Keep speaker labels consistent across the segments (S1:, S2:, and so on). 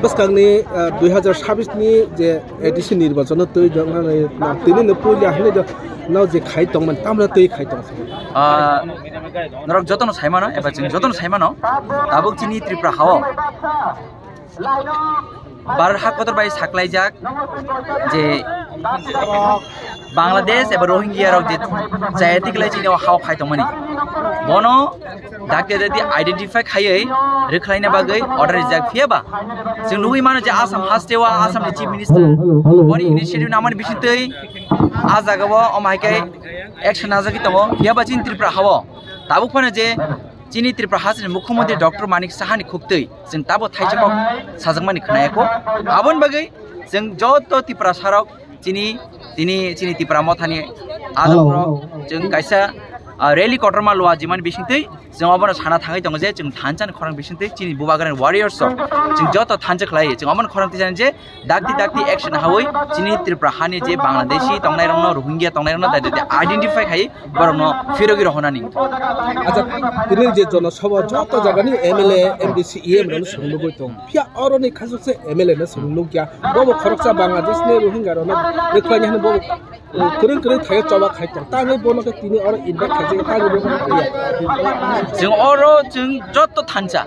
S1: बसकांगनी 2026 नि जे एडिशन निर्वाचन तै दंगानै तिनि पुइले हाने ज नाव जे खाइ तंगमन तामला तै खाइ तंग
S2: नरक जतन साइमानो एबा जों जतन साइमानो दाबुक चिनि त्रिपुरा हाव बार हाकतर बाय साकलाइजाक जे बांग्लादेश एबा रोहिंग्या रक जे जायतिकलाय चिनि हाव खाइ तंगमनि बनो दाके दि आइडेंटिफाई खायै रोखलायना बागै अर्डार रिजाक फियाबा जों लुगै मानो जे आसाम हास्टेवा आसाम चीफ मिनिस्टर बनि इनिशिएटिभ नामानि बिसितै आजागाव अमायकै एक्शन नाजाकि तमो फियाबा चिनि त्रिपुरा हाव दाबुक फानो जे चिनि त्रिपुरा हासनि मुख्यमंत्री डॉक्टर मानिक साहानि खुक्तै जों दाबो थाइजक साजगमानि खोनायाखौ आबन बागै जों जत त्रिपुरा सारक चिनि त्रिपुरा मथानि आदमरक जों कायसा रैली कटरमा लवा जिमान बिसिंतै जों अबन साना थाङै दङ जे जों थानचान खरां बिसिंतै चिनि बुबागान वारियर्स जों जत थानचक लायो जों अबन खरां तिजान जे दागति एक्शन हावै चिनि त्रिपुरा हानि जे बांग्लादेशी तंगनाय रंग रोहिंग्या तंगनाय रंग दादि आइडेंटिफाई खाय बरनो फिरोगि रहनानि
S1: अच्छा तिनि जे जनसभा जत जागानि एमएलए एमडीसी एम रन संलुगै दं फिया अरनि खाससे एमएलए न संलुग्या बबो खरकसा बांग्लादेशनि रोहिंग्या रन रेखलानि हन बबो करं थाय चबा खाय तंग तानै बनके तिनि अर इनभाइट खाजे तानि
S2: जों अरो जों जत थानचा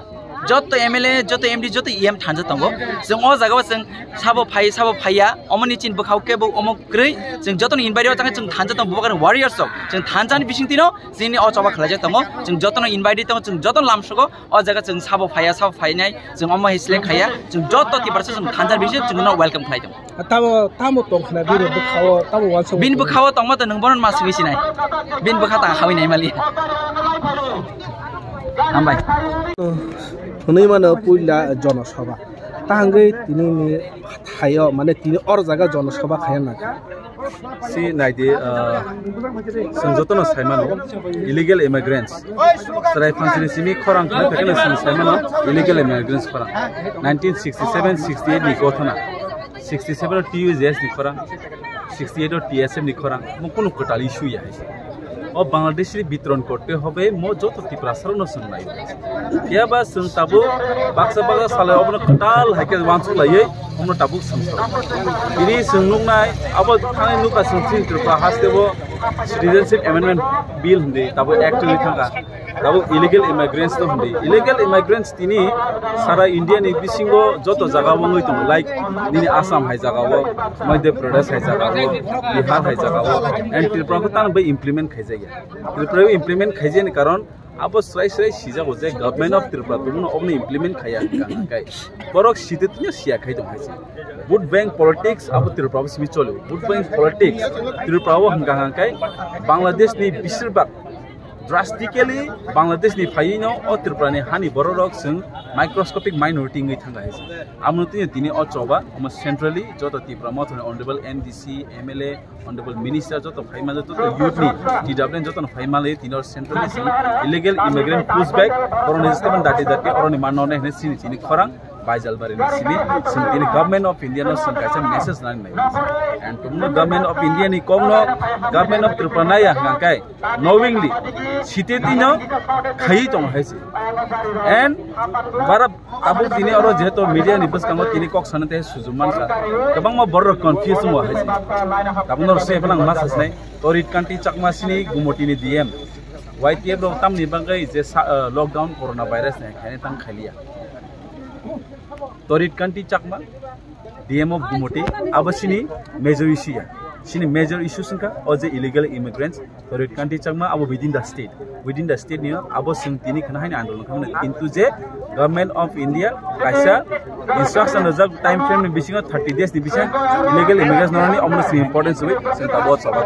S2: joto MLA joto MD joto EM thanjak tongo जों o jaga जों sabo phaiya omoni chin bukhau ke bo omok grei जों joto ni invite tang जों thanjak tong bukan warriors ok जों thanjani bising tino jini o choba khlajak tongo जों joto no invite tong जों joto lamsogo o jaga जों sabo phainai जों omo hisle khaya जों joto ti barsa जों thanjar bising जों no welcome khlai tong
S1: tamo tong khna bin bukhao tamo wanso
S2: bin bukhao tong ma to nang bonon ma singi sinai bin bukhata hawi nai mali ambai
S1: huni mano puila jonosabha tahangai tini ni thayo mane tini or jaga jonosabha khaya na
S3: si naide sungjotono saimano illegal immigrants sarai fansini simi khorang khana thakena saimano illegal immigrants khorang 1967 68 ni gothana 67 TUS ni khorang 68 TSM ni khorang mo kono kotali issue ya और बांग्लादेश वितरण करते হবে মো যত ত্রিপ্রাসার নসন নাই ইয়াবা song তাবু বাক্সা বাগা সালে অবন কটাল হাইকে ওয়ানসু লাইয়ে हमनो ताबु संसा इनि संनुक नाय अब थाने नुका संथि त्रिप्रा हासदेबो सिटीजनशिप अमेंडमेंट बिल हंदे ताबु एक्ट नि थांगा ताबु इलीगल इमिग्रेंट्स तो हंदे इलीगल इमिग्रेंट्स तिनि सारा इंडिया नि बिसिंगो जतो जागा वंगै तो लाइक निनि आसाम हाय जागावो मध्य प्रदेश हाय जागावो बिहार हाय जागावो एंड त्रिप्रा को तान बे इम्प्लीमेंट खायजाया त्रिप्रा इम्प्लीमेंट खायजेनि कारण अब स्राय सिजा गजे गवर्नमेंट ऑफ त्रिपुरा तुमनो ओबने इम्प्लीमेंट खाया गाय बरक सितेतनो सिया खाय दं हायसे वोट बैंक पॉलिटिक्स अब त्रिपुरा सिमि चलो वोट बैंक पॉलिटिक्स त्रिपुराव हंगा हांकाय बांग्लादेश नि बिसरबा drastically बांग्लादेश नि फायिनो ओ त्रिपुरा नि हानि बररक जों माइक्रोस्कोपिक माइनॉरिटी ngै थांगा हायसे आमनो तिनि अचबा हम सेंट्रली जतो त्रिपुरा मथन honourable NDC MLA honourable minister जतो फाइमा जतो यूथ नि टीडब्ल्यूएन जतो फाइमाले तिनर centrally illegal immigrant pushback organisation दाटे औरनि मानने हने सिनि खरां बाइजालबारि नि सिनि सिनि गवर्नमेंट ऑफ इंडिया नो संकायसा मेसेज नानि एंड तुमनो गवर्नमेंट ऑफ इंडिया नि कोमनो गवर्नमेंट ऑफ त्रिपुरा नाया हांकाय नोविंगली सितेतिनो खई दं हायसे एंड बारा ताबु दिने और जेतो मीडिया नि बसकांगो तिनि कक सानते सुजुमान का गोबां मा बर कन्फ्यूज मो हायसे ताबुनो से फलां मासासनाय तरित कान्ति चकमासिनि गुमोटिनि डीएम वाइटीएफ रो तामनि बांगै जे लॉकडाउन कोरोना वायरस ने खायने तां खालिया तरित कान्ति चकमा डीएम ऑफ गुमोटी आबसिनि मेजर इशू या सिनि मेजर इशू संका और जे इलीगल इमिग्रेंट्स तरित कान्ति चकमा अब विदिन द स्टेट नि अब सिं तिनि खना हाइन आंदोलन खामने किंतु जे गवर्नमेंट ऑफ इंडिया कायसा इंस्ट्रक्शन रजक टाइम फ्रेम नि बिसिंग 30 डेज नि बिसिंग इलीगल इमिग्रेंट्स नरनि अमनो इम्पोर्टेंस वे सिं ताबो सबा